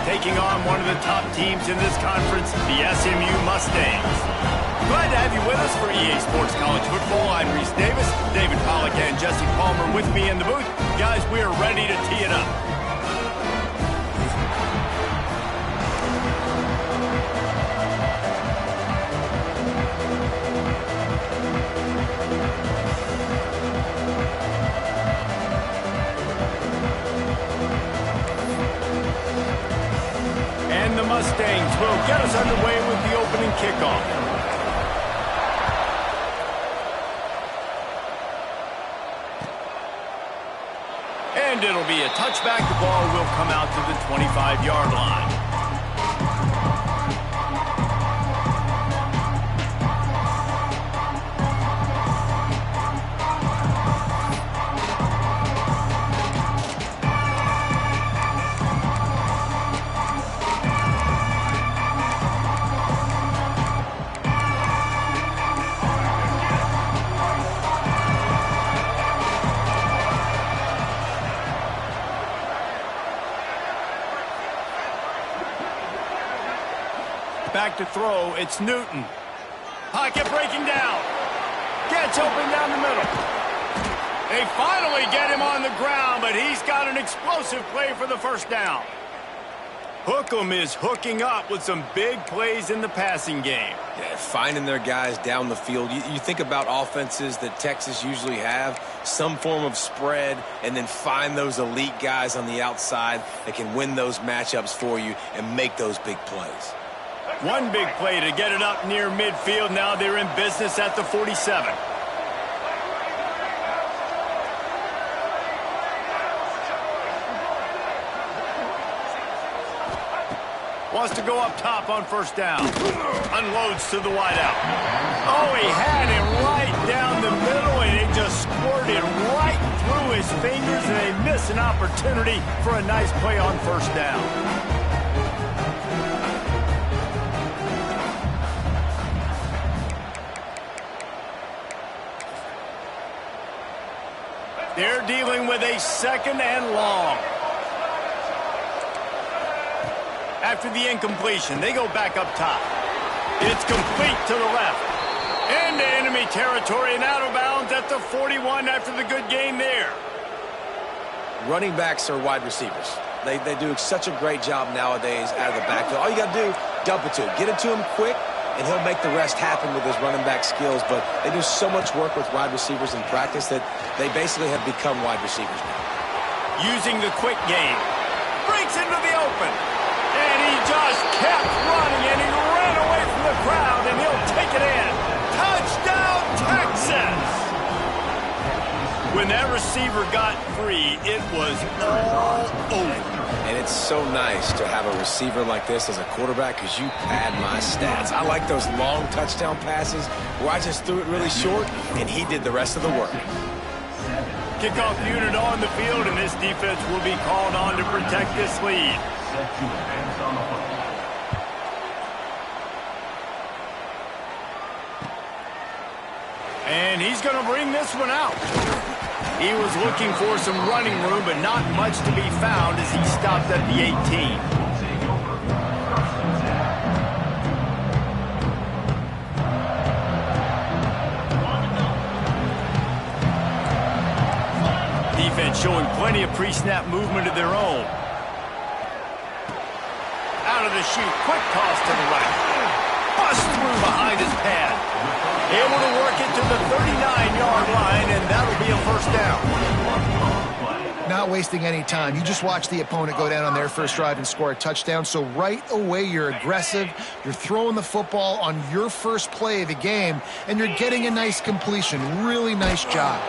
taking on one of the top teams in this conference, the SMU Mustangs. Glad to have you with us for EA Sports College Football. I'm Reese Davis, David Pollack, and Jesse Palmer with me in the booth. Guys, we are ready to tee it up. And the Mustangs will get us underway with the opening kickoff. And it'll be a touchback. The ball will come out to the 25-yard line. Back to throw, it's Newton. Pocket breaking down. Gets open down the middle. They finally get him on the ground, but he's got an explosive play for the first down. Hookem is hooking up with some big plays in the passing game. Yeah, finding their guys down the field. You think about offenses that Texas usually have, some form of spread, and then find those elite guys on the outside that can win those matchups for you and make those big plays. One big play to get it up near midfield. Now they're in business at the 47. Wants to go up top on first down. Unloads to the wideout. Oh, he had it right down the middle, and it just squirted right through his fingers, and they miss an opportunity for a nice play on first down. They're dealing with a second and long. After the incompletion, they go back up top. It's complete to the left. Into enemy territory and out of bounds at the 41 after the good gain there. Running backs are wide receivers. They do such a great job nowadays out of the backfield. All you got to do, dump it to him. Get it to him quick, and he'll make the rest happen with his running back skills. But they do so much work with wide receivers in practice that they basically have become wide receivers now. Using the quick game. Breaks into the open. And he just kept running, and he ran away from the crowd, and he'll take it in. Touchdown, Texas! When that receiver got free, it was all over. And it's so nice to have a receiver like this as a quarterback because you pad my stats. I like those long touchdown passes where I just threw it really short, and he did the rest of the work. Kickoff unit on the field, and this defense will be called on to protect this lead. And he's going to bring this one out. He was looking for some running room, but not much to be found as he stopped at the 18. Defense showing plenty of pre-snap movement of their own. Out of the chute, quick toss to the right. Bust through behind his pad. Able to work it to the 39-yard line, and that'll be a first down. Not wasting any time. You just watch the opponent go down on their first drive and score a touchdown. So right away, you're aggressive. You're throwing the football on your first play of the game, and you're getting a nice completion. Really nice job.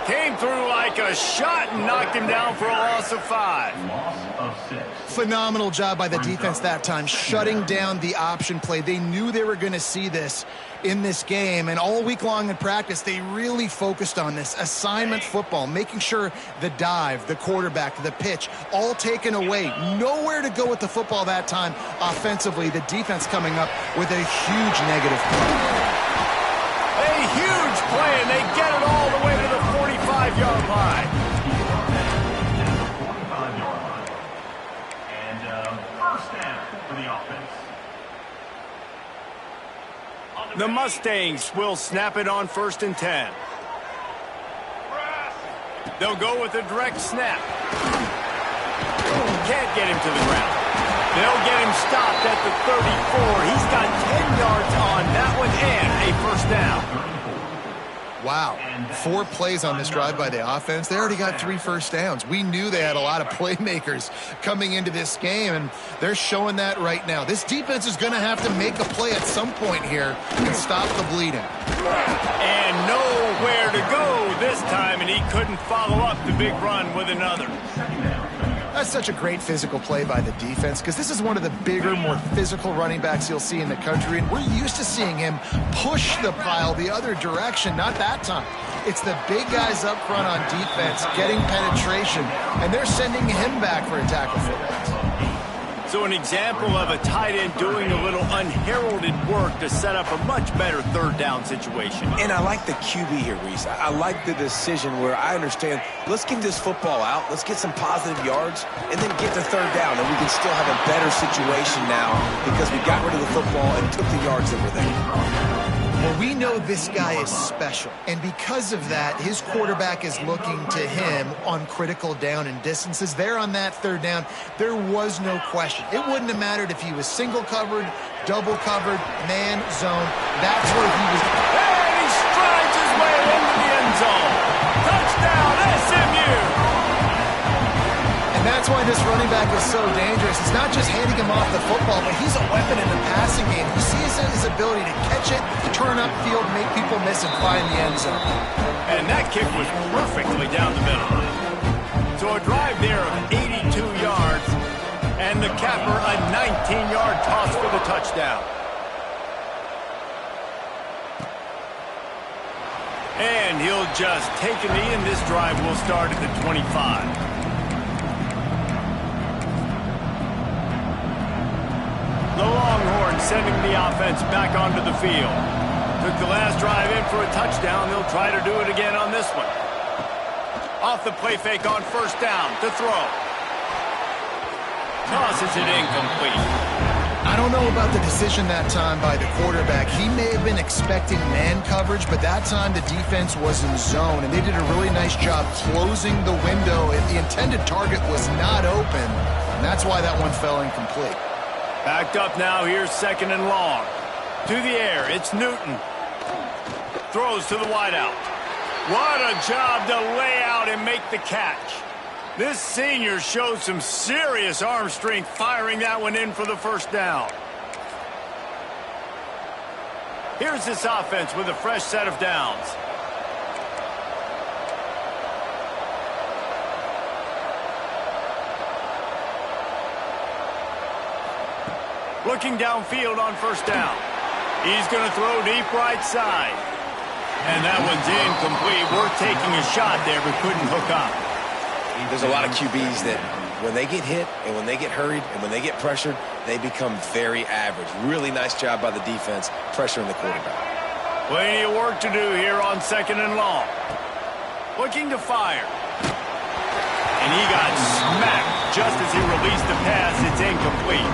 Came through like a shot and knocked him down for a loss of 5. Loss of 6. Phenomenal job by the defense that time, shutting down the option play. They knew they were going to see this in this game, and all week long in practice, they really focused on this assignment football, making sure the dive, the quarterback, the pitch, all taken away. Nowhere to go with the football that time offensively. The defense coming up with a huge negative play. A huge play, and they get it all the way to the 45-yard line. The Mustangs will snap it on 1st and 10. They'll go with a direct snap. Can't get him to the ground. They'll get him stopped at the 34. He's got 10 yards on that one and a first down. Wow, 4 plays on this drive by the offense. They already got 3 first downs. We knew they had a lot of playmakers coming into this game, and they're showing that right now. This defense is going to have to make a play at some point here and stop the bleeding. And nowhere to go this time, and he couldn't follow up the big run with another. That's such a great physical play by the defense because this is one of the bigger, more physical running backs you'll see in the country, and we're used to seeing him push the pile the other direction. Not that time. It's the big guys up front on defense getting penetration, and they're sending him back for a tackle for that. So an example of a tight end doing a little unheralded work to set up a much better 3rd down situation. And I like the QB here, Reese. I like the decision where I understand, let's get this football out, let's get some positive yards, and then get to 3rd down, and we can still have a better situation now because we got rid of the football and took the yards that were there. Well, we know this guy is special, and because of that, his quarterback is looking to him on critical down and distances. There on that 3rd down, there was no question. It wouldn't have mattered if he was single covered, double covered, man zone. That's where he was. And he strides his way into the end zone. Touchdown, SMU! And that's why this running back is so dangerous. It's not just handing him off the football, but he's a weapon in the passing game. You see his ability to catch it, turn upfield, make people miss, and find the end zone. And that kick was perfectly down the middle. So a drive there of 82 yards, and the capper a 19-yard toss for the touchdown. And he'll just take a knee, and this drive will start at the 25. The Longhorns sending the offense back onto the field. Took the last drive in for a touchdown. They'll try to do it again on this one. Off the play fake on 1st down to throw. Tosses it incomplete. I don't know about the decision that time by the quarterback. He may have been expecting man coverage, but that time the defense was in zone, and they did a really nice job closing the window. And the intended target was not open, and that's why that one fell incomplete. Backed up now, here's 2nd and long. To the air, it's Newton. Throws to the wideout. What a job to lay out and make the catch. This senior showed some serious arm strength firing that one in for the 1st down. Here's this offense with a fresh set of downs. Looking downfield on 1st down. He's going to throw deep right side. And that one's incomplete. We're taking a shot there, but couldn't hook up. There's a lot of QBs that when they get hit and when they get hurried and when they get pressured, they become very average. Really nice job by the defense pressuring the quarterback. Plenty of work to do here on 2nd and long. Looking to fire. And he got smacked just as he released the pass. It's incomplete.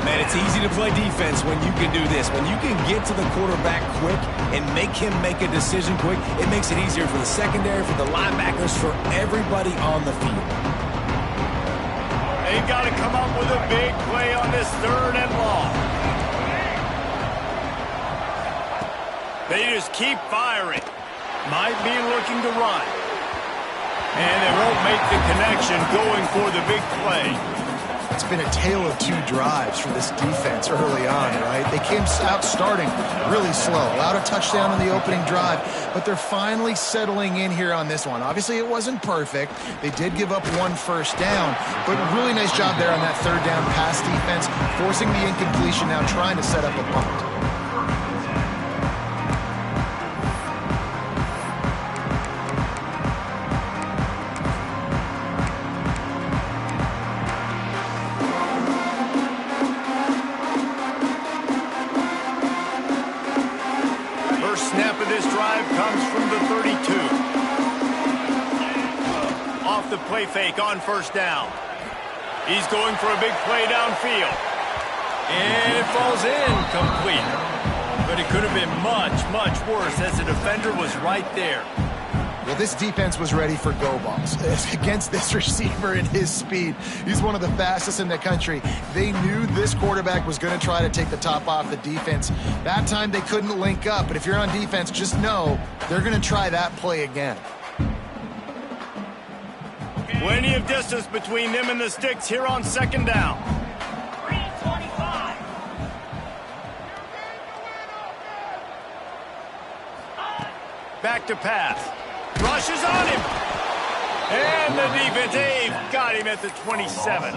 Man, it's easy to play defense when you can do this. When you can get to the quarterback quick and make him make a decision quick, it makes it easier for the secondary, for the linebackers, for everybody on the field. They've got to come up with a big play on this 3rd and long. They just keep firing. Might be looking to run. And they won't make the connection going for the big play. It's been a tale of 2 drives for this defense early on, right? They came out starting really slow, allowed a touchdown on the opening drive, but they're finally settling in here on this one. Obviously, it wasn't perfect. They did give up 1 first down, but really nice job there on that 3rd down pass defense, forcing the incompletion, now trying to set up a punt. Snap of this drive comes from the 32. Off the play fake on 1st down. He's going for a big play downfield. And it falls incomplete. But it could have been much, much worse as the defender was right there. Well, this defense was ready for go balls against this receiver and his speed. He's one of the fastest in the country. They knew this quarterback was going to try to take the top off the defense. That time they couldn't link up, but if you're on defense, just know they're going to try that play again. Plenty of distance between them and the sticks here on second down. Back to pass. Rushes on him. And the defense, they've got him at the 27.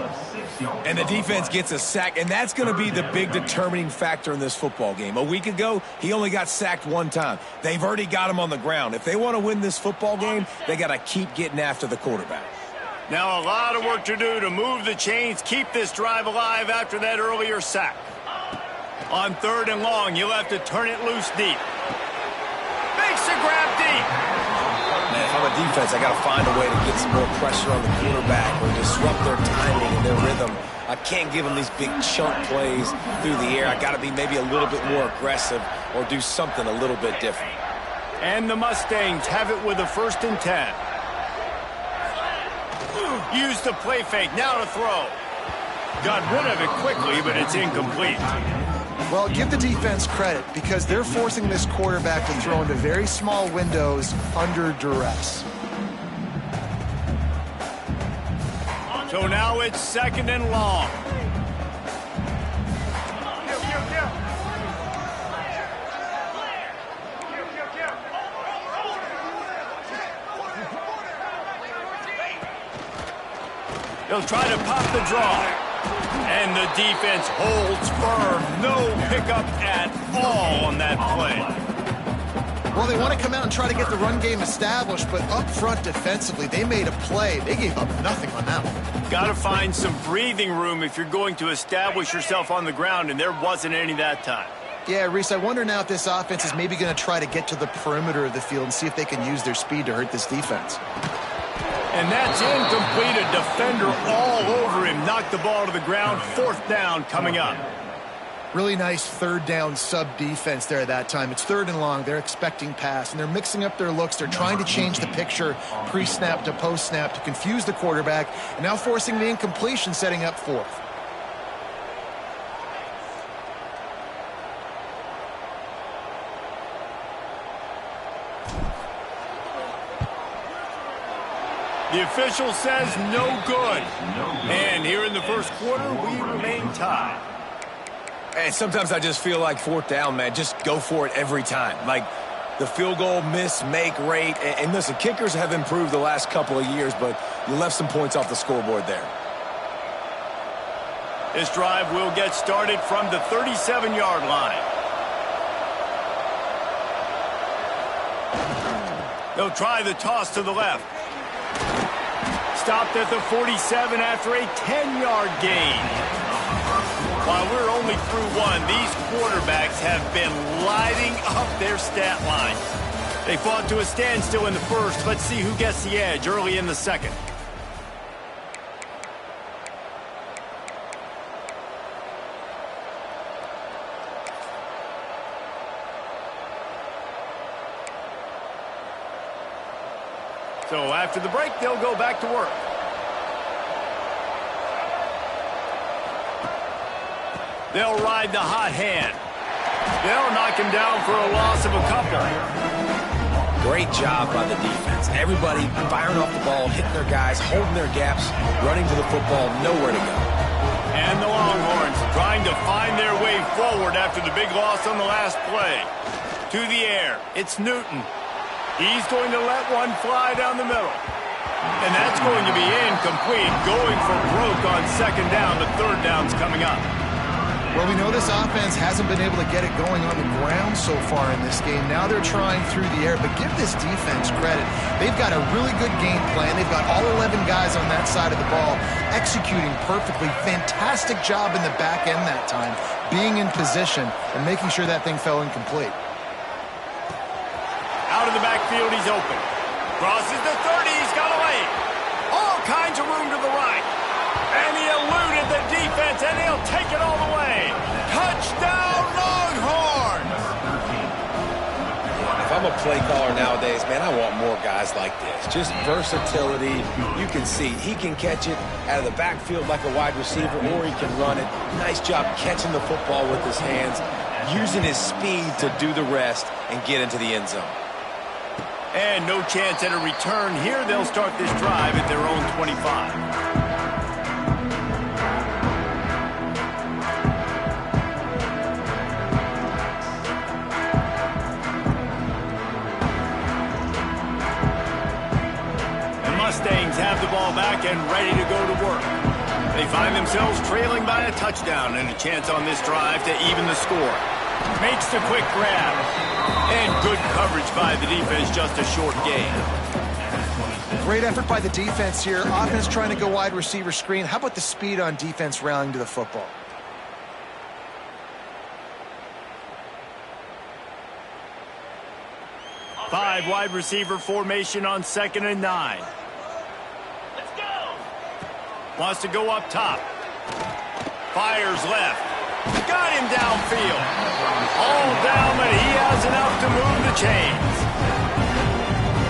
And the defense gets a sack, and that's going to be the big determining factor in this football game. A week ago, he only got sacked one time. They've already got him on the ground. If they want to win this football game, they got to keep getting after the quarterback. Now a lot of work to do to move the chains, keep this drive alive after that earlier sack. On 3rd and long, you'll have to turn it loose deep. Makes the grab deep. Man, if I'm a defense, I got to find a way to get some more pressure on the quarterback or disrupt their timing and their rhythm. I can't give them these big chunk plays through the air. I got to be maybe a little bit more aggressive or do something a little bit different. And the Mustangs have it with a 1st and 10. Use the play fake, now to throw. Got rid of it quickly, but it's incomplete. Well, give the defense credit because they're forcing this quarterback to throw into very small windows under duress. So now it's 2nd and long. They'll try to pop the draw. And the defense holds firm. No pickup at all on that play. Well, they want to come out and try to get the run game established, but up front defensively, they made a play. They gave up nothing on that one. Got to find some breathing room if you're going to establish yourself on the ground, and there wasn't any that time. Yeah, Reese, I wonder now if this offense is maybe going to try to get to the perimeter of the field and see if they can use their speed to hurt this defense. And that's incomplete. A defender all over him. Knocked the ball to the ground. 4th down coming up. Really nice 3rd down sub-defense there at that time. It's 3rd and long. They're expecting pass, and they're mixing up their looks. They're trying to change the picture pre-snap to post-snap to confuse the quarterback, and now forcing the incompletion, setting up 4th. The official says no good. And here in the 1st quarter, we remain tied. And sometimes I just feel like 4th down, man. Just go for it every time. Like the field goal miss, make rate. And listen, kickers have improved the last couple of years, but you left some points off the scoreboard there. This drive will get started from the 37-yard line. They'll try the toss to the left. Stopped at the 47 after a 10-yard gain. While we're only through one, these quarterbacks have been lighting up their stat lines. They fought to a standstill in the 1st. Let's see who gets the edge early in the 2nd. So after the break, they'll go back to work. They'll ride the hot hand. They'll knock him down for a loss of a couple. Great job by the defense. Everybody firing off the ball, hitting their guys, holding their gaps, running to the football, nowhere to go. And the Longhorns trying to find their way forward after the big loss on the last play. To the air, it's Newton. He's going to let one fly down the middle. And that's going to be incomplete. Going for broke on 2nd down. The 3rd down's coming up. Well, we know this offense hasn't been able to get it going on the ground so far in this game. Now they're trying through the air, but give this defense credit. They've got a really good game plan. They've got all 11 guys on that side of the ball executing perfectly. Fantastic job in the back end that time, being in position and making sure that thing fell incomplete. Out of the backfield, he's open. Crosses the 30, he's got a lane. All kinds of room to the right. And he eluded the defense, and he'll take it all the way. play caller nowadays, man, I want more guys like this. Just versatility. You can see he can catch it out of the backfield like a wide receiver, or he can run it. Nice job catching the football with his hands, using his speed to do the rest and get into the end zone. And no chance at a return here. They'll start this drive at their own 25. Mustangs have the ball back and ready to go to work. They find themselves trailing by a touchdown and a chance on this drive to even the score. Makes the quick grab. And good coverage by the defense, just a short gain. Great effort by the defense here. Offense trying to go wide receiver screen. How about the speed on defense rallying to the football? Five wide receiver formation on 2nd and 9. Wants to go up top. Fires left. Got him downfield. All down, but he has enough to move the chains.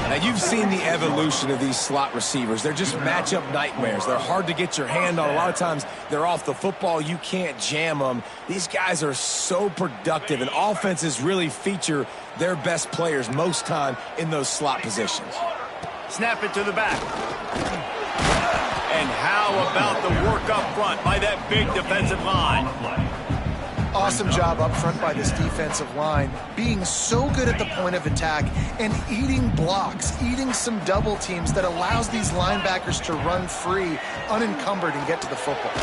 Now, you've seen the evolution of these slot receivers. They're just matchup nightmares. They're hard to get your hand on. A lot of times, they're off the football. You can't jam them. These guys are so productive, and offenses really feature their best players most time in those slot positions. Snap it to the back. And how about the work up front by that big defensive line? Awesome job up front by this defensive line, being so good at the point of attack and eating blocks, eating some double teams that allows these linebackers to run free, unencumbered, and get to the football.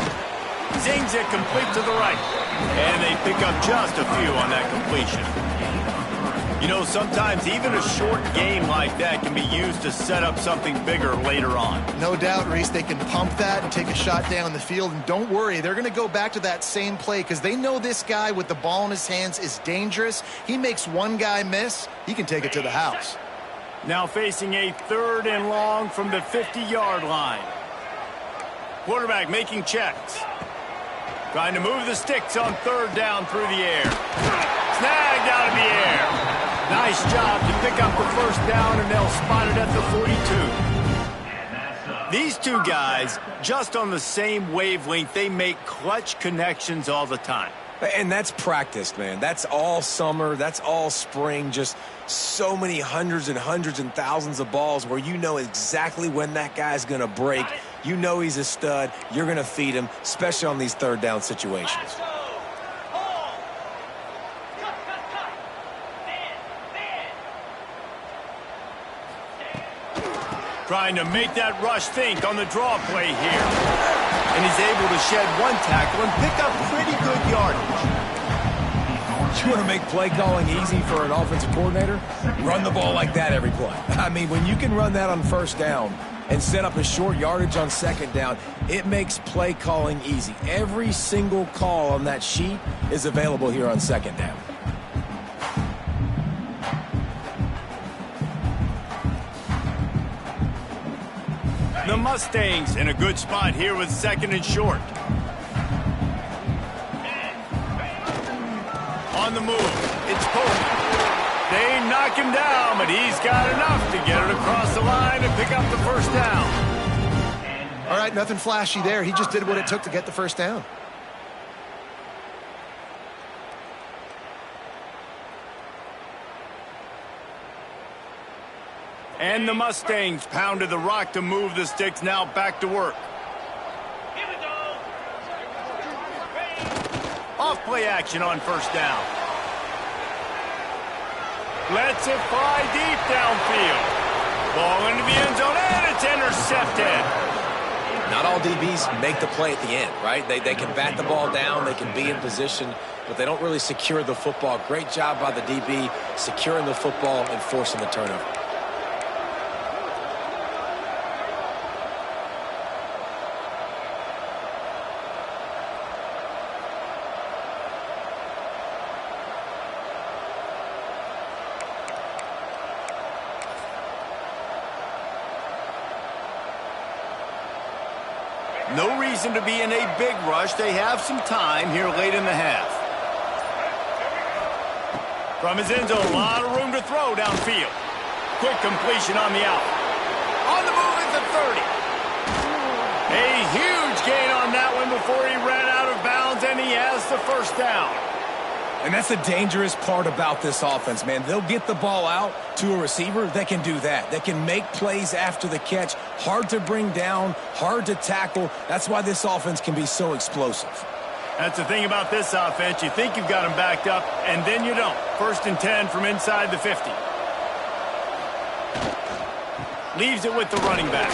Zings it complete to the right. And they pick up just a few on that completion. You know, sometimes even a short game like that can be used to set up something bigger later on. No doubt, Reese, they can pump that and take a shot down the field. And don't worry, they're going to go back to that same play because they know this guy with the ball in his hands is dangerous. He makes one guy miss, he can take it to the house. Now facing a 3rd and long from the 50-yard line. Quarterback making checks. Trying to move the sticks on 3rd down through the air. Snagged out of the air. Nice job to pick up the 1st down, and they'll spot it at the 42. These two guys, just on the same wavelength, they make clutch connections all the time. And that's practice, man. That's all summer. That's all spring. Just so many hundreds and thousands of balls where you know exactly when that guy's going to break. You know he's a stud. You're going to feed him, especially on these 3rd down situations. Trying to make that rush think on the draw play here. And he's able to shed one tackle and pick up pretty good yardage. You want to make play calling easy for an offensive coordinator? Run the ball like that every play. I mean, when you can run that on 1st down and set up a short yardage on 2nd down, it makes play calling easy. Every single call on that sheet is available here on 2nd down. The Mustangs in a good spot here with 2nd and short. On the move, it's Pope. They knock him down, but he's got enough to get it across the line and pick up the 1st down. All right, nothing flashy there. He just did what it took to get the 1st down. And the Mustangs pounded the rock to move the sticks, now back to work. Off play action on 1st down. Lets it fly deep downfield. Ball into the end zone, and it's intercepted. Not all DBs make the play at the end, right? They can bat the ball down, they can be in position, but they don't really secure the football. Great job by the DB securing the football and forcing the turnover. No reason to be in a big rush. They have some time here late in the half. From his end zone, a lot of room to throw downfield. Quick completion on the out. On the move at the 30. A huge gain on that one before he ran out of bounds, and he has the first down. And that's the dangerous part about this offense, man. They'll get the ball out to a receiver that can do that. That can make plays after the catch. Hard to bring down, hard to tackle. That's why this offense can be so explosive. That's the thing about this offense. You think you've got them backed up, and then you don't. 1st and 10 from inside the 50. Leaves it with the running back.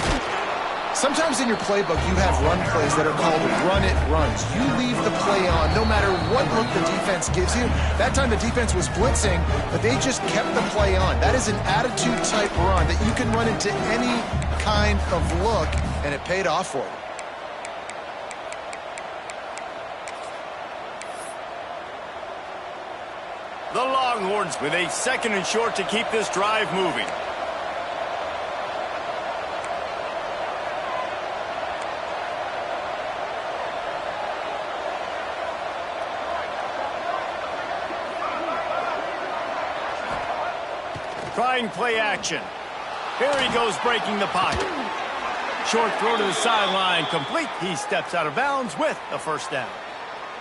Sometimes in your playbook, you have run plays that are called run-it runs. You leave the play on no matter what look the defense gives you. That time the defense was blitzing, but they just kept the play on. That is an attitude-type run that you can run into any kind of look, and it paid off for you. The Longhorns with a 2nd and short to keep this drive moving. Trying play action. Here he goes breaking the pocket. Short throw to the sideline, complete. He steps out of bounds with a first down.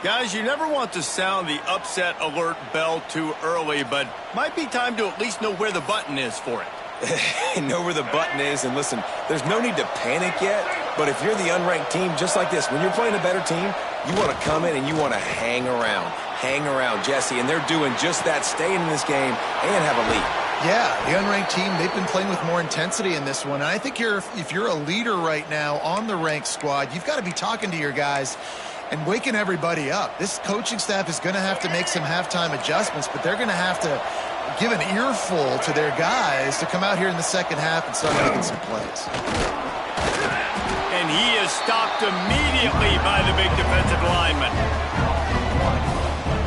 Guys, you never want to sound the upset alert bell too early, but might be time to at least know where the button is for it. Know where the button is, and listen, there's no need to panic yet, but if you're the unranked team, just like this, when you're playing a better team, you want to come in and you want to hang around, Jesse, and they're doing just that, staying in this game and have a lead. Yeah, the unranked team, they've been playing with more intensity in this one. And I think if you're a leader right now on the ranked squad, you've got to be talking to your guys and waking everybody up. This coaching staff is going to have to make some halftime adjustments, but they're going to have to give an earful to their guys to come out here in the second half and start making some plays. And he is stopped immediately by the big defensive lineman.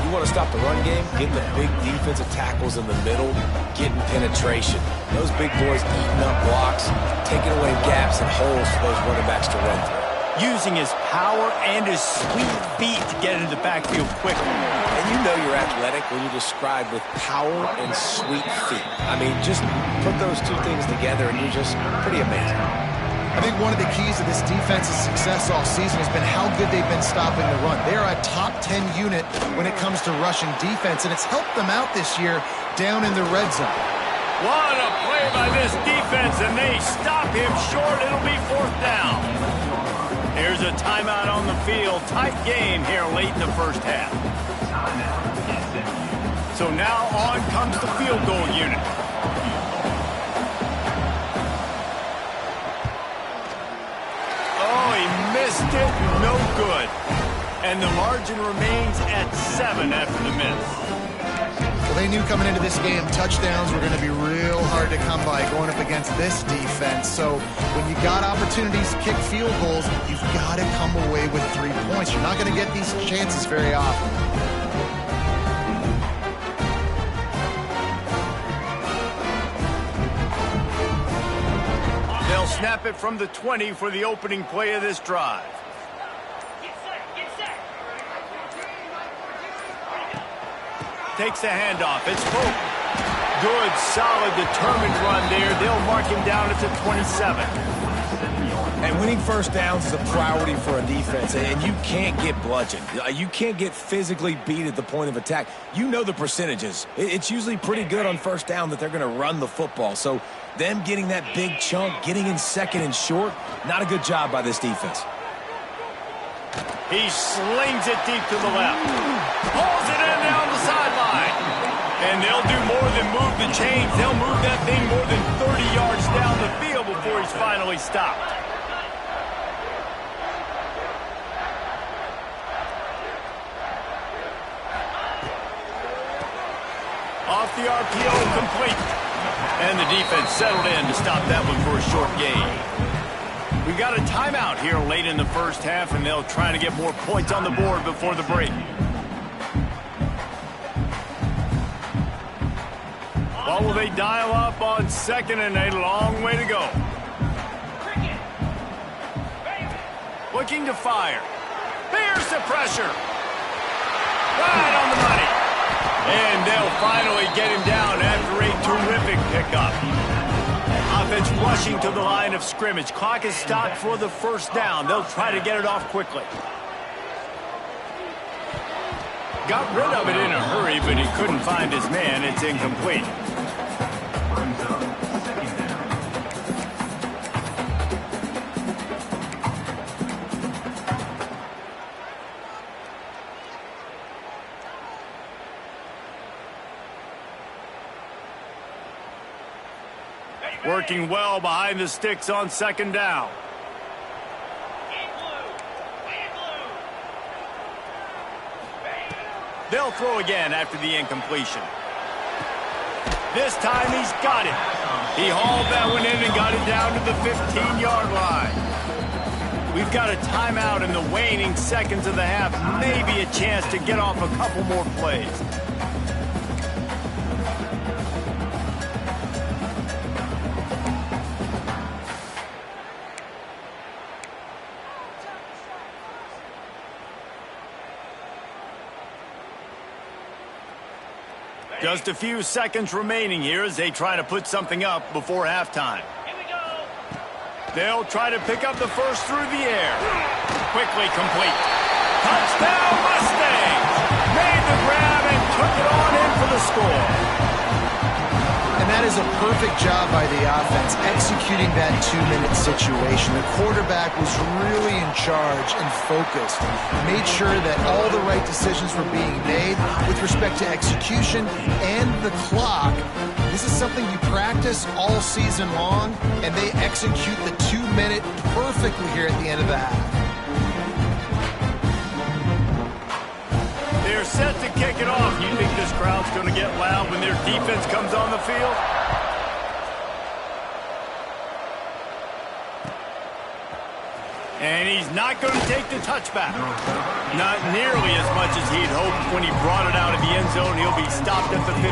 You want to stop the run game? Get the big defensive tackles in the middle, getting penetration. Those big boys eating up blocks, taking away gaps and holes for those running backs to run through. Using his power and his sweet feet to get into the backfield quickly. And you know you're athletic when you're described with power and sweet feet. I mean, just put those two things together and you're just pretty amazing. I think one of the keys to this defense's success all season has been how good they've been stopping the run. They're a top 10 unit when it comes to rushing defense, and it's helped them out this year down in the red zone. What a play by this defense, and they stop him short. It'll be 4th down. Here's a timeout on the field. Tight game here late in the first half. So now on comes the field goal unit. Oh, he missed it. No good. And the margin remains at 7 after the miss. Well, they knew coming into this game touchdowns were going to be real hard to come by going up against this defense. So when you got opportunities to kick field goals, you've got to come away with 3 points. You're not going to get these chances very often. They'll snap it from the 20 for the opening play of this drive. Takes the handoff. It's Pope. Good, solid, determined run there. They'll mark him down at the 27. And winning first downs is a priority for a defense, and you can't get bludgeoned. You can't get physically beat at the point of attack. You know the percentages. It's usually pretty good on first down that they're going to run the football. So them getting that big chunk, getting in 2nd and short, not a good job by this defense. He slings it deep to the left. Pulls it in down the sideline. And they'll do more than move the chains. They'll move that thing more than 30 yards down the field before he's finally stopped. Off the RPO, complete. And the defense settled in to stop that one for a short gain. We got a timeout here late in the first half, and they'll try to get more points on the board before the break. What will they dial up on 2nd and a long way to go? Looking to fire. There's the pressure. Right on the money. And they'll finally get him down after a terrific pickup. Offense rushing to the line of scrimmage. Clock is stopped for the first down. They'll try to get it off quickly. Got rid of it in a hurry, but he couldn't find his man. It's incomplete. Working well behind the sticks on second down. They'll throw again after the incompletion. This time he's got it. He hauled that one in and got it down to the 15-yard line. We've got a timeout in the waning seconds of the half. Maybe a chance to get off a couple more plays. Just a few seconds remaining here as they try to put something up before halftime. Here we go. They'll try to pick up the first through the air. Quickly complete. Touchdown Mustangs! Made the grab and took it on in for the score. And that is a perfect job by the offense, executing that 2-minute situation. The quarterback was really in charge and focused. Made sure that all the right decisions were being made with respect to execution and the clock. This is something you practice all season long, and they execute the 2-minute perfectly here at the end of the half. They're set to kick it off. You think this crowd's going to get loud when their defense comes on the field? And he's not going to take the touchback. Not nearly as much as he'd hoped when he brought it out of the end zone. He'll be stopped at the 15.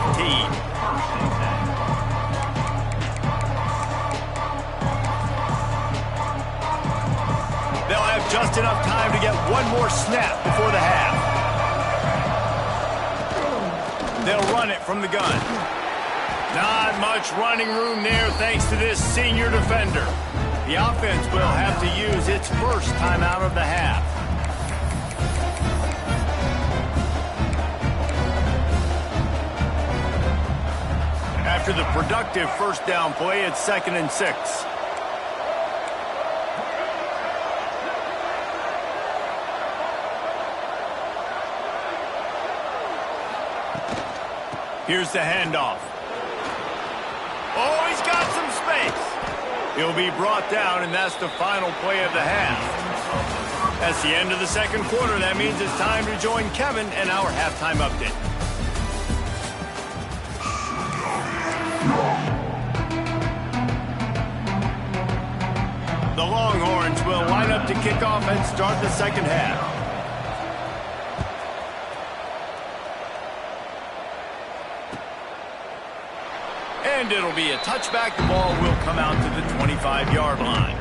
They'll have just enough time to get one more snap before the half. They'll run it from the gun. Not much running room there thanks to this senior defender. The offense will have to use its first timeout of the half. After the productive first down play, it's 2nd and 6. Here's the handoff. Oh, he's got some space. He'll be brought down, and that's the final play of the half. That's the end of the second quarter. That means it's time to join Kevin and our halftime update. The Longhorns will line up to kick off and start the second half. And it'll be a touchback. The ball will come out to the 25-yard line.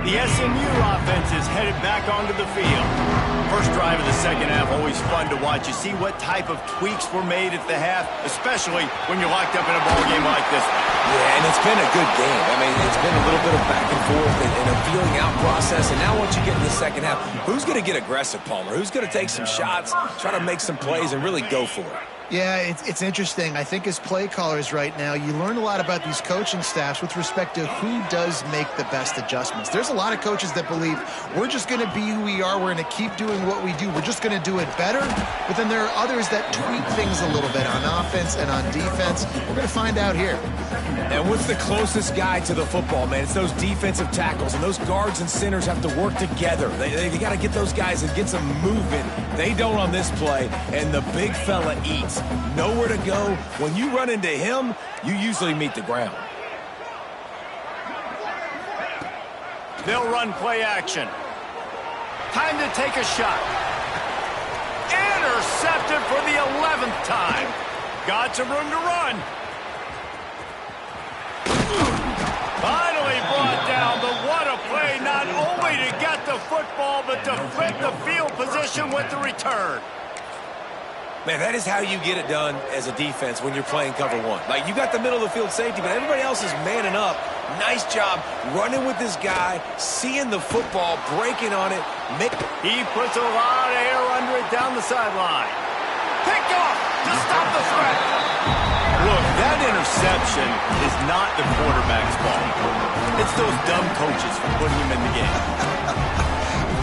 The SMU offense is headed back onto the field. First drive of the second half, always fun to watch. You see what type of tweaks were made at the half, especially when you're locked up in a ball game like this one. Yeah, and it's been a good game. I mean, it's been a little bit of back and forth and a feeling out process. And now once you get in the second half, who's going to get aggressive, Palmer? Who's going to take some shots, try to make some plays, and really go for it? Yeah, it's interesting. I think as play callers right now, you learn a lot about these coaching staffs with respect to who does make the best adjustments. There's a lot of coaches that believe we're just going to be who we are. We're going to keep doing what we do. We're just going to do it better. But then there are others that tweak things a little bit on offense and on defense. We're going to find out here. And what's the closest guy to the football, man? It's those defensive tackles, and those guards and centers have to work together. They got to get those guys and get some movement. They don't on this play, and the big fella eats. Nowhere to go. When you run into him, you usually meet the ground. They'll run play action. Time to take a shot. Intercepted for the 11th time. Got some room to run. Finally brought down, but what a play, not only to get the football, but to flip the field position with the return. Man, that is how you get it done as a defense when you're playing cover one. Like, you got the middle of the field safety, but everybody else is manning up. Nice job running with this guy, seeing the football, breaking on it. He puts a lot of air under it down the sideline. Picked off to stop the threat. Look, that interception is not the quarterback's fault. It's those dumb coaches for putting him in the game.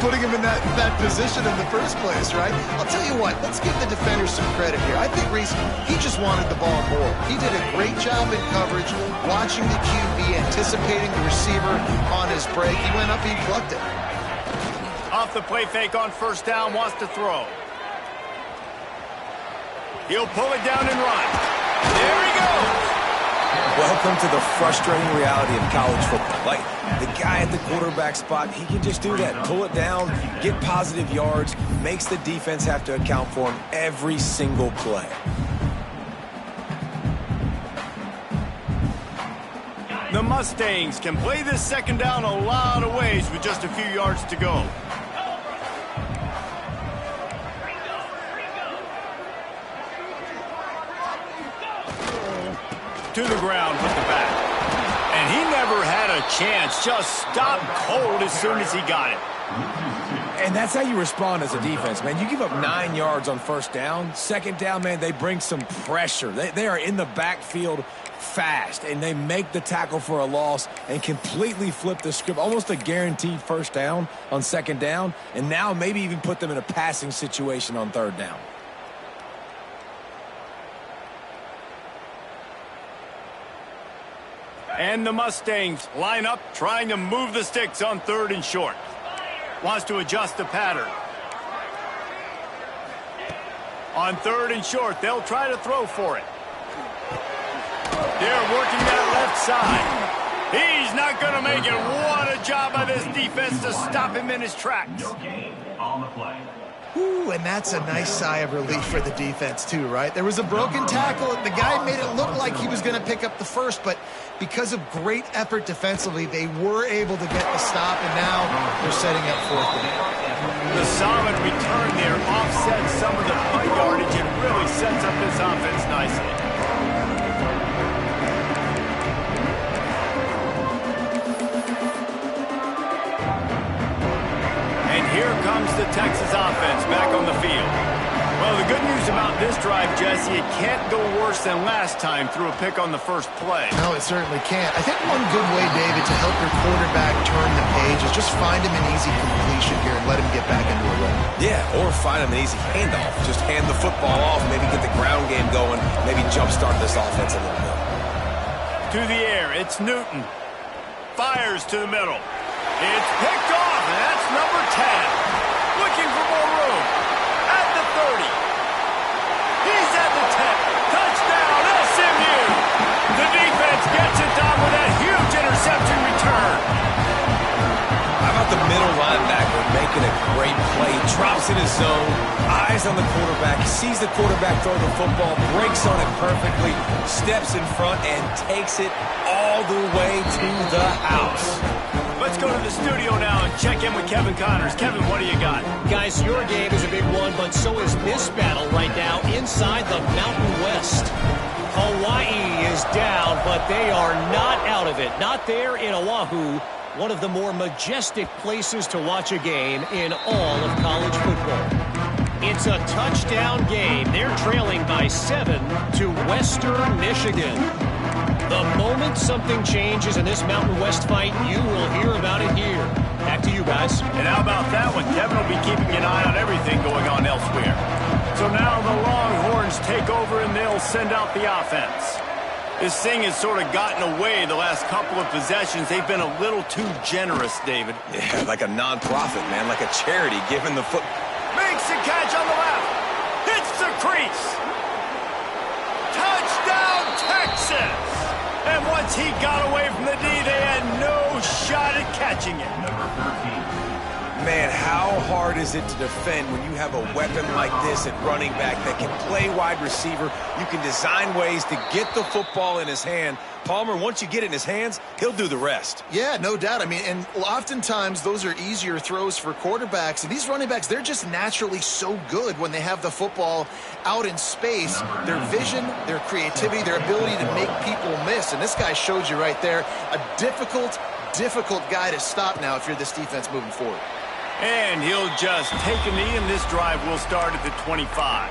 Putting him in that position in the first place, right? I'll tell you what, let's give the defenders some credit here. I think Reese, he just wanted the ball more. He did a great job in coverage, watching the QB, anticipating the receiver on his break. He went up, he plucked it. Off the play fake on first down, wants to throw. He'll pull it down and run. There he goes. Welcome to the frustrating reality of college football. Like, the guy at the quarterback spot, he can just do that. Pull it down, get positive yards, makes the defense have to account for him every single play. The Mustangs can play this second down a lot of ways with just a few yards to go. To the ground with the back. And he never had a chance. Just stopped cold as soon as he got it. And that's how you respond as a defense, man. You give up 9 yards on first down. Second down, man, they bring some pressure. They are in the backfield fast, and they make the tackle for a loss and completely flip the script. Almost a guaranteed first down on second down, and now maybe even put them in a passing situation on third down. And the Mustangs line up, trying to move the sticks on third and short. Wants to adjust the pattern. On third and short, they'll try to throw for it. They're working that left side. He's not going to make it. What a job by this defense to stop him in his tracks. Ooh, and that's a nice sigh of relief for the defense too, right? There was a broken tackle. The guy made it look like he was going to pick up the first, but because of great effort defensively, they were able to get the stop, and now they're setting up fourth down. The solid return there offsets some of the punt yardage and really sets up this offense nicely. And here comes the Texas offense back on the field. Well, the good news about this drive, Jesse, it can't go worse than last time through a pick on the first play. No, it certainly can't. I think one good way, David, to help your quarterback turn the page is just find him an easy completion here and let him get back into a run. Yeah, or find him an easy handoff. Just hand the football off, maybe get the ground game going, maybe jumpstart this offense a little bit. To the air, it's Newton. Fires to the middle. It's picked off, and that's number 10. Looking for more room. At the 30. He's at the 10. Touchdown, SMU. The defense gets it done with that huge interception return. How about the middle linebacker making a great play? Drops in his zone, eyes on the quarterback, sees the quarterback throw the football, breaks on it perfectly, steps in front, and takes it all the way to the house. Let's go to the studio now and check in with Kevin Connors. Kevin, what do you got? Guys, your game is a big one, but so is this battle right now inside the Mountain West. Hawaii is down, but they are not out of it. Not there in Oahu, one of the more majestic places to watch a game in all of college football. It's a touchdown game. They're trailing by 7 to Western Michigan. The moment something changes in this Mountain West fight, you will hear about it here. Back to you guys. And how about that one? Kevin will be keeping an eye on everything going on elsewhere. So now the Longhorns take over and they'll send out the offense. This thing has sort of gotten away the last couple of possessions. They've been a little too generous, David. Yeah, like a non-profit, man, like a charity giving the foot. Makes the catch on the left. Hits the crease. Touchdown, Texas. And once he got away from the D, they had no shot at catching it. Man, how hard is it to defend when you have a weapon like this at running back that can play wide receiver? You can design ways to get the football in his hand. Palmer, once you get it in his hands, he'll do the rest. Yeah, no doubt. I mean, and oftentimes those are easier throws for quarterbacks. And these running backs, they're just naturally so good when they have the football out in space. Their vision, their creativity, their ability to make people miss. And this guy showed you right there, a difficult guy to stop now if you're this defense moving forward. And he'll just take a knee, and this drive will start at the 25.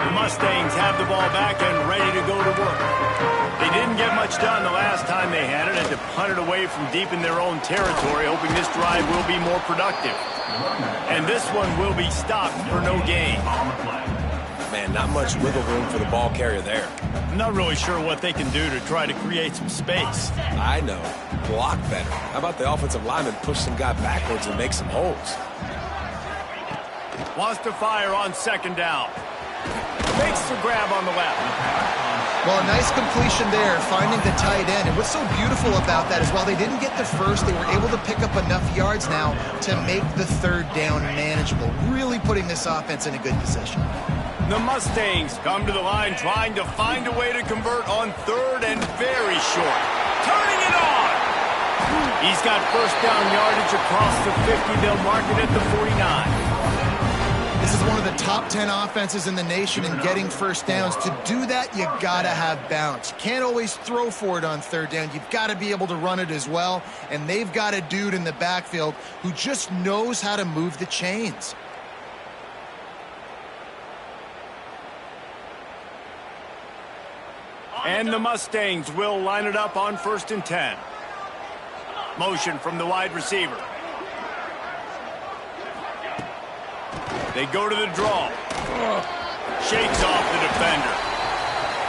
The Mustangs have the ball back and ready to go to work. They didn't get much done the last time they had it, had to punt it away from deep in their own territory, hoping this drive will be more productive. And this one will be stopped for no gain. Man, not much wiggle room for the ball carrier there. I'm not really sure what they can do to try to create some space. I know. Block better. How about the offensive lineman push some guy backwards and make some holes? Wants to fire on second down. Makes the grab on the left. Well, a nice completion there, finding the tight end. And what's so beautiful about that is while they didn't get the first, they were able to pick up enough yards now to make the third down manageable. Really putting this offense in a good position. The Mustangs come to the line trying to find a way to convert on third and very short. Turning it on! He's got first down yardage across the 50. They'll mark it at the 49. This is one of the top 10 offenses in the nation in getting first downs. To do that, you got to have balance. You can't always throw for it on third down. You've got to be able to run it as well. And they've got a dude in the backfield who just knows how to move the chains. And the Mustangs will line it up on 1st and 10. Motion from the wide receiver. They go to the draw. Shakes off the defender.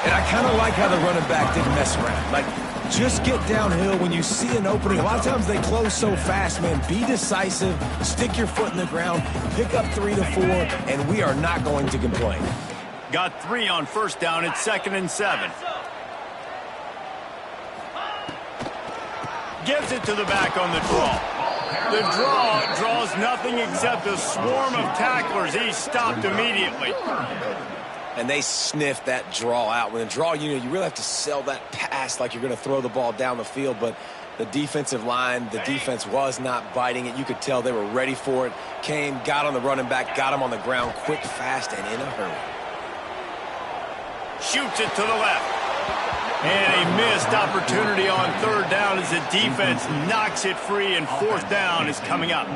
And I kind of like how the running back didn't mess around. Like, just get downhill when you see an opening. A lot of times they close so fast, man. Be decisive. Stick your foot in the ground. Pick up 3 to 4, and we are not going to complain. Got 3 on first down. It's 2nd and 7. Gives it to the back on the draw. The draw draws nothing except a swarm of tacklers. He's stopped immediately. And they sniffed that draw out. When a draw, you really have to sell that pass like you're going to throw the ball down the field. But the defensive line, the defense was not biting it. You could tell they were ready for it. Came, got on the running back, got him on the ground quick, fast, and in a hurry. Shoots it to the left. And a missed opportunity on third down as the defense knocks it free, and 4th down is coming up.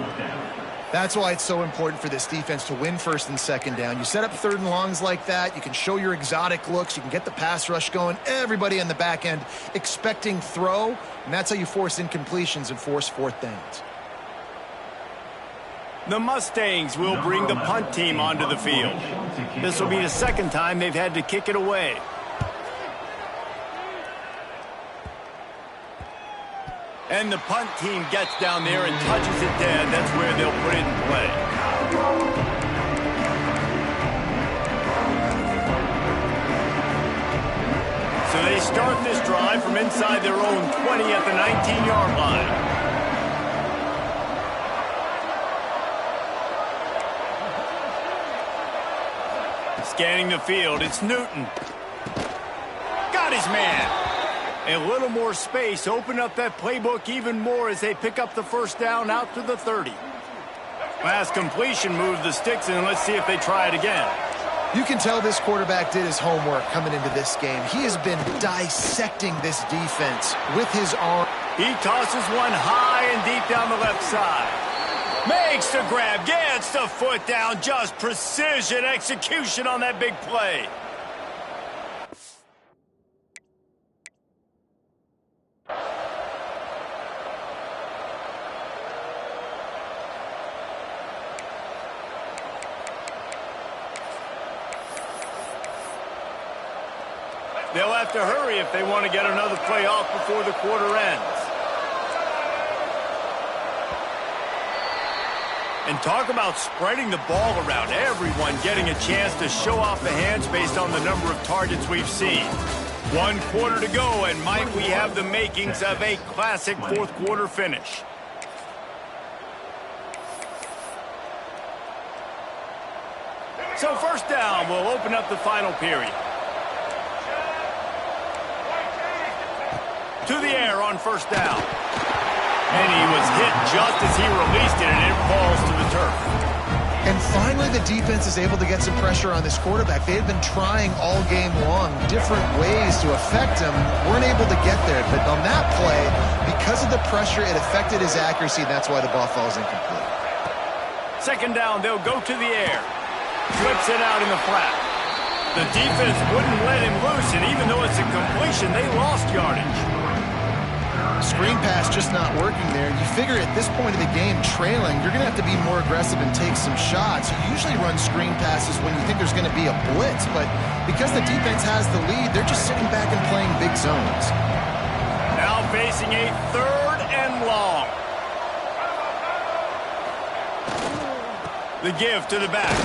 That's why it's so important for this defense to win 1st and 2nd down. You set up 3rd and longs like that, you can show your exotic looks, you can get the pass rush going, everybody on the back end expecting throw, and that's how you force incompletions and force 4th downs. The Mustangs will bring the punt team onto the field. This will be the 2nd time they've had to kick it away. And the punt team gets down there and touches it dead. That's where they'll put it in play. So they start this drive from inside their own 20 at the 19-yard line. Scanning the field, it's Newton. Got his man. A little more space, open up that playbook even more as they pick up the first down out to the 30. Last completion moved the sticks, and let's see if they try it again. You can tell this quarterback did his homework coming into this game. He has been dissecting this defense with his arm. He tosses one high and deep down the left side. Makes the grab, gets the foot down, just precision execution on that big play. They'll have to hurry if they want to get another play off before the quarter ends. And talk about spreading the ball around. Everyone getting a chance to show off the hands based on the number of targets we've seen. 1 quarter to go, and might we have the makings of a classic fourth quarter finish. So first down will open up the final period. To the air on first down. And he was hit just as he released it, and it falls to the turf. And finally, the defense is able to get some pressure on this quarterback. They had been trying all game long different ways to affect him. Weren't able to get there. But on that play, because of the pressure, it affected his accuracy, and that's why the ball falls incomplete. Second down, they'll go to the air. Flips it out in the flat. The defense wouldn't let him loose, and even though it's a completion, they lost yardage. Screen pass just not working there. You figure at this point of the game, trailing, you're going to have to be more aggressive and take some shots. You usually run screen passes when you think there's going to be a blitz, but because the defense has the lead, they're just sitting back and playing big zones. Now facing a third and long. The give to the back.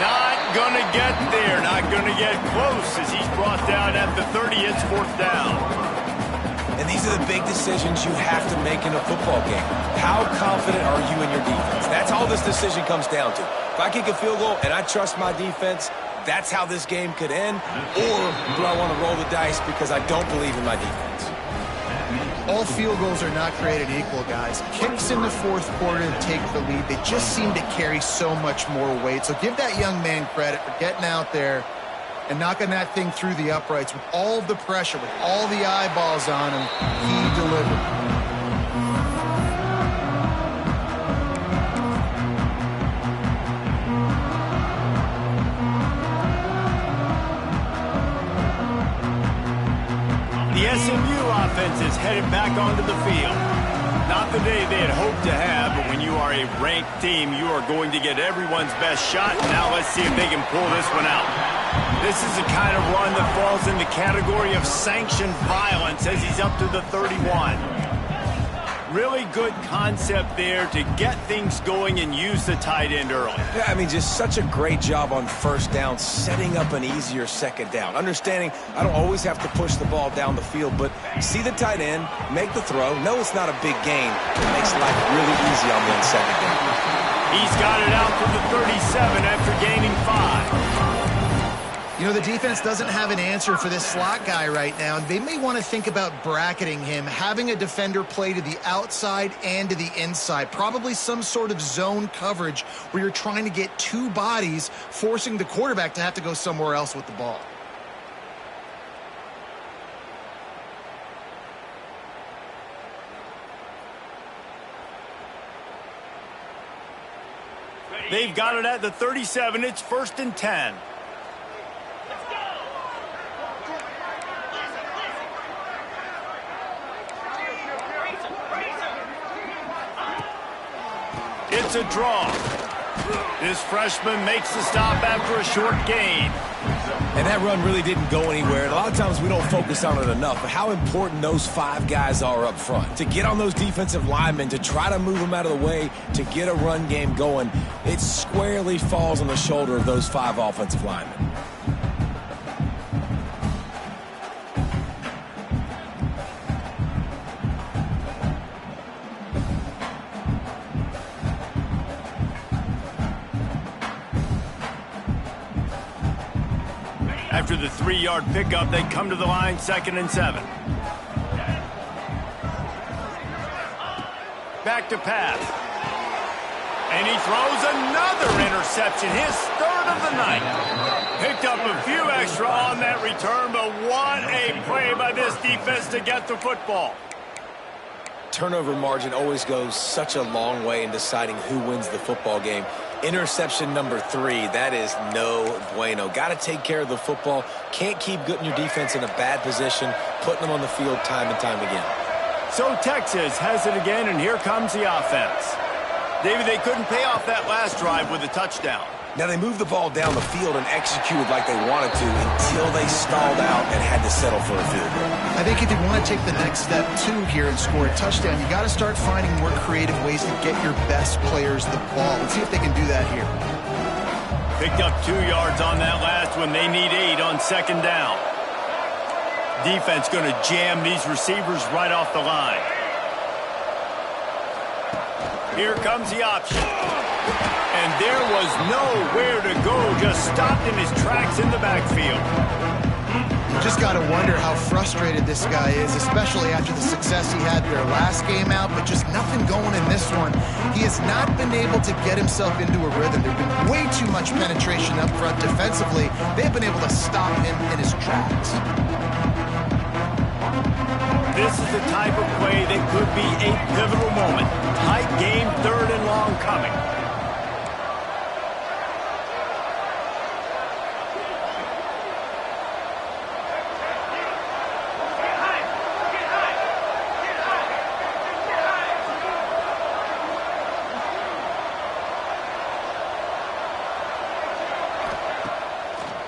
Not going to get there, not going to get close as he's brought down at the 30. It's fourth down. And these are the big decisions you have to make in a football game. How confident are you in your defense? That's all this decision comes down to. If I kick a field goal and I trust my defense, that's how this game could end. Or do I want to roll the dice because I don't believe in my defense? All field goals are not created equal, guys. Kicks in the fourth quarter to take the lead. They just seem to carry so much more weight. So give that young man credit for getting out there and knocking that thing through the uprights with all of the pressure, with all the eyeballs on him. He delivered. The SMU offense is headed back onto the field. Not the day they had hoped to have, but when you are a ranked team, you are going to get everyone's best shot. Now let's see if they can pull this one out. This is the kind of run that falls in the category of sanctioned violence as he's up to the 31. Really good concept there to get things going and use the tight end early. Yeah, I mean, just such a great job on first down, setting up an easier second down. Understanding I don't always have to push the ball down the field, but see the tight end, make the throw. No, it's not a big gain. It makes life really easy on them second down. He's got it out to the 37 after gaining 5. You know, the defense doesn't have an answer for this slot guy right now, and they may want to think about bracketing him, having a defender play to the outside and to the inside, probably some sort of zone coverage where you're trying to get two bodies, forcing the quarterback to have to go somewhere else with the ball. They've got it at the 37. It's first and 10. It's a draw. This freshman makes the stop after a short gain. And that run really didn't go anywhere. And a lot of times we don't focus on it enough, but how important those 5 guys are up front. To get on those defensive linemen, to try to move them out of the way, to get a run game going, it squarely falls on the shoulder of those 5 offensive linemen. After the 3-yard pickup, they come to the line, 2nd and 7. Back to pass. And he throws another interception, his 3rd of the night. Picked up a few extra on that return, but what a play by this defense to get the football. Turnover margin always goes such a long way in deciding who wins the football game. Interception number 3, that is no bueno. Got to take care of the football. Can't keep getting your defense in a bad position, putting them on the field time and time again. So Texas has it again, and here comes the offense. David, they couldn't pay off that last drive with a touchdown. Now, they moved the ball down the field and executed like they wanted to until they stalled out and had to settle for a field goal. I think if you want to take the next step, too, here and score a touchdown, you got to start finding more creative ways to get your best players the ball. Let's see if they can do that here. Picked up 2 yards on that last one. They need 8 on second down. Defense going to jam these receivers right off the line. Here comes the option. And there was nowhere to go. Just stopped in his tracks in the backfield. You just got to wonder how frustrated this guy is, especially after the success he had their last game out, but just nothing going in this one. He has not been able to get himself into a rhythm. There's been way too much penetration up front defensively. They've been able to stop him in his tracks. This is the type of play that could be a pivotal moment. Tight game, 3rd and long coming.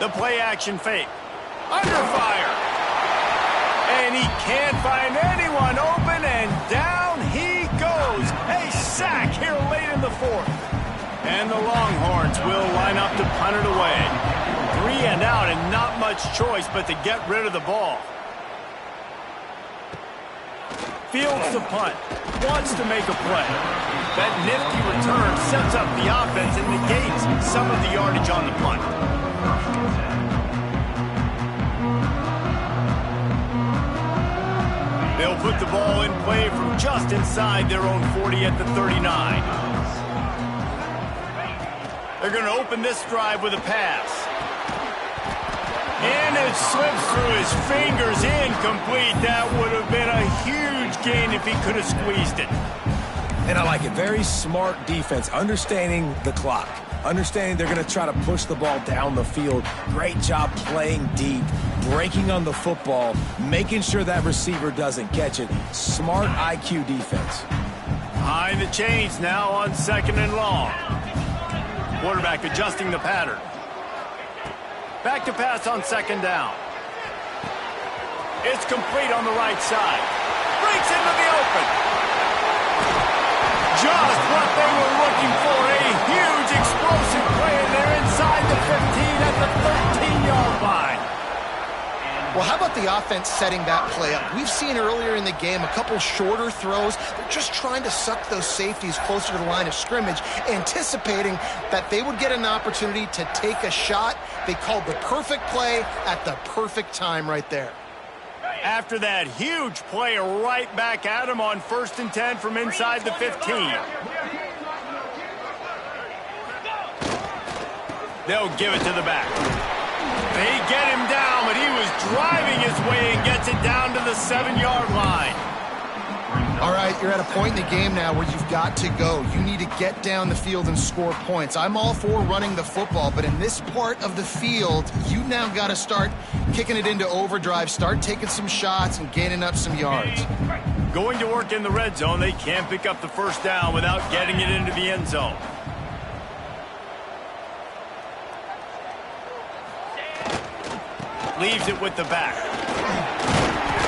The play action fake. Under fire. And he can't find anyone open, and down he goes. A sack here late in the 4th. And the Longhorns will line up to punt it away. 3 and out, and not much choice but to get rid of the ball. Fields the punt. Wants to make a play. That nifty return sets up the offense and negates some of the yardage on the punt. They'll put the ball in play from just inside their own 40 at the 39. They're going to open this drive with a pass. And it slips through his fingers, incomplete. That would have been a huge gain if he could have squeezed it. And I like it. Very smart defense, understanding the clock. Understanding they're going to try to push the ball down the field. Great job playing deep, breaking on the football, making sure that receiver doesn't catch it. Smart IQ defense. Behind the chains now on 2nd and long. Quarterback adjusting the pattern. Back to pass on 2nd down. It's complete on the right side. Breaks into the open. Just what they were looking for. A huge explosive play, and they're inside the 15 at the 13-yard line. Well, how about the offense setting that play up? We've seen earlier in the game a couple shorter throws. They're just trying to suck those safeties closer to the line of scrimmage, anticipating that they would get an opportunity to take a shot. They called the perfect play at the perfect time right there. After that huge play, right back at him on 1st and 10 from inside the 15. They'll give it to the back. They get him down, but he was driving his way and gets it down to the 7-yard line. All right, you're at a point in the game now where you've got to go. You need to get down the field and score points. I'm all for running the football, but in this part of the field, you now got to start kicking it into overdrive, start taking some shots and gaining up some yards. Going to work in the red zone, they can't pick up the 1st down without getting it into the end zone. Leaves it with the back.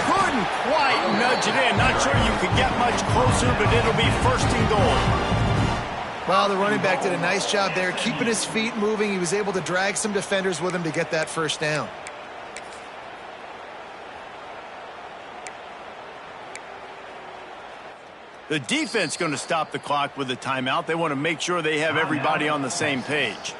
Couldn't quite nudge it in. Not sure you could get much closer, but it'll be 1st and goal. Well, the running back did a nice job there, keeping his feet moving. He was able to drag some defenders with him to get that 1st down. The defense going to stop the clock with a timeout. They want to make sure they have everybody on the same page.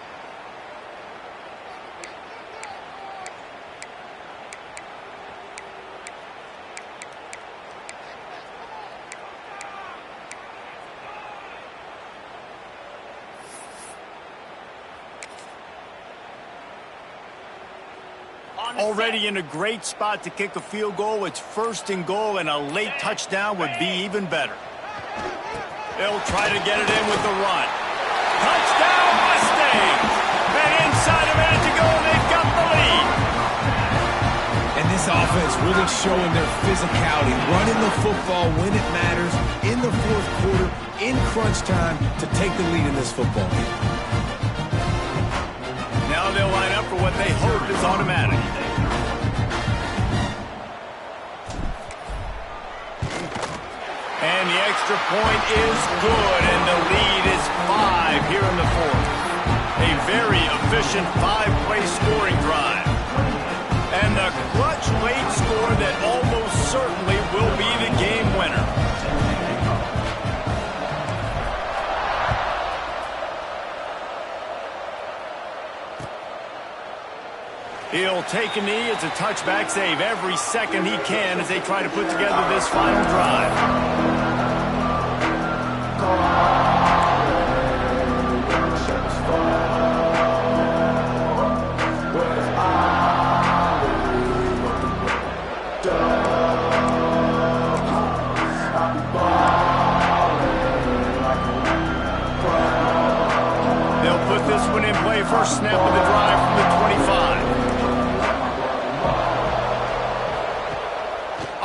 Already in a great spot to kick a field goal. It's 1st and goal, and a late touchdown would be even better. They'll try to get it in with the run. Touchdown, Mustangs! And inside a minute to go, they've got the lead. And this offense really showing their physicality, running the football when it matters, in the 4th quarter, in crunch time, to take the lead in this football game. Now they'll line up for what they hope is automatic. And the extra point is good, and the lead is 5 here in the fourth. A very efficient 5-play scoring drive. And the clutch late score that almost certainly will be the game winner. He'll take a knee. It's a touchback save every second he can as they try to put together this final drive. They'll put this one in play. First snap of the drive from the 25.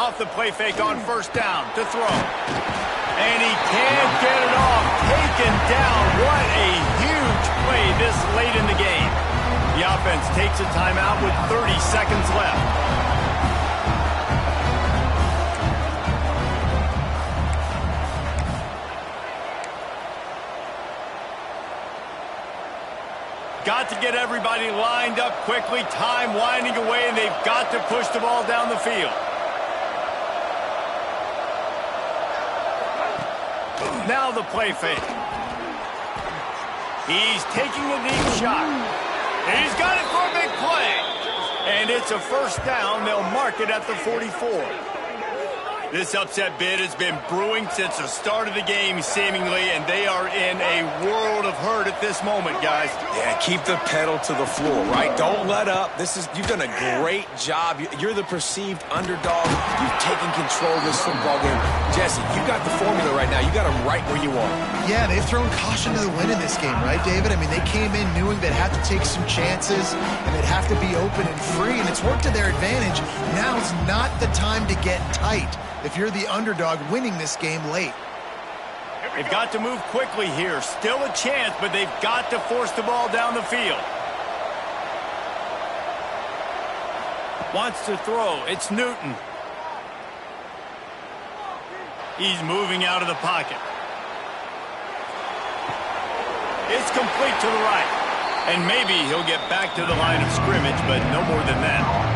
Off the play fake on first down to throw. And he can't get it off. Taken down. What a huge play this late in the game. The offense takes a timeout with 30 seconds left. Got to get everybody lined up quickly. Time winding away, and they've got to push the ball down the field. Now the play fake. He's taking a deep shot. And he's got it for a big play. And it's a first down. They'll mark it at the 44. This upset bid has been brewing since the start of the game, seemingly, and they are in a world of hurt at this moment, guys. Yeah, keep the pedal to the floor, right? Don't let up. You've done a great job. You're the perceived underdog. You've taken control of this football game. Jesse, you got the formula right now. You got them right where you want. Yeah, they've thrown caution to the wind in this game, right, David? I mean, they came in knowing they'd have to take some chances, and they'd have to be open and free, and it's worked to their advantage. Now's not the time to get tight if you're the underdog winning this game late. They've got to move quickly here. Still a chance, but they've got to force the ball down the field. Wants to throw. It's Newton. He's moving out of the pocket. It's complete to the right. And maybe he'll get back to the line of scrimmage, but no more than that.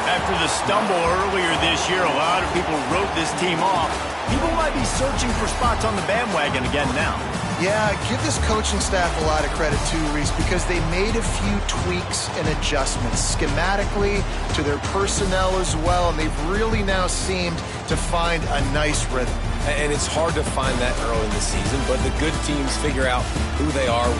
After the stumble earlier this year, a lot of people wrote this team off. People might be searching for spots on the bandwagon again now. Yeah, give this coaching staff a lot of credit too, Reese, because they made a few tweaks and adjustments schematically to their personnel as well, and they've really now seemed to find a nice rhythm. And it's hard to find that early in the season, but the good teams figure out who they are.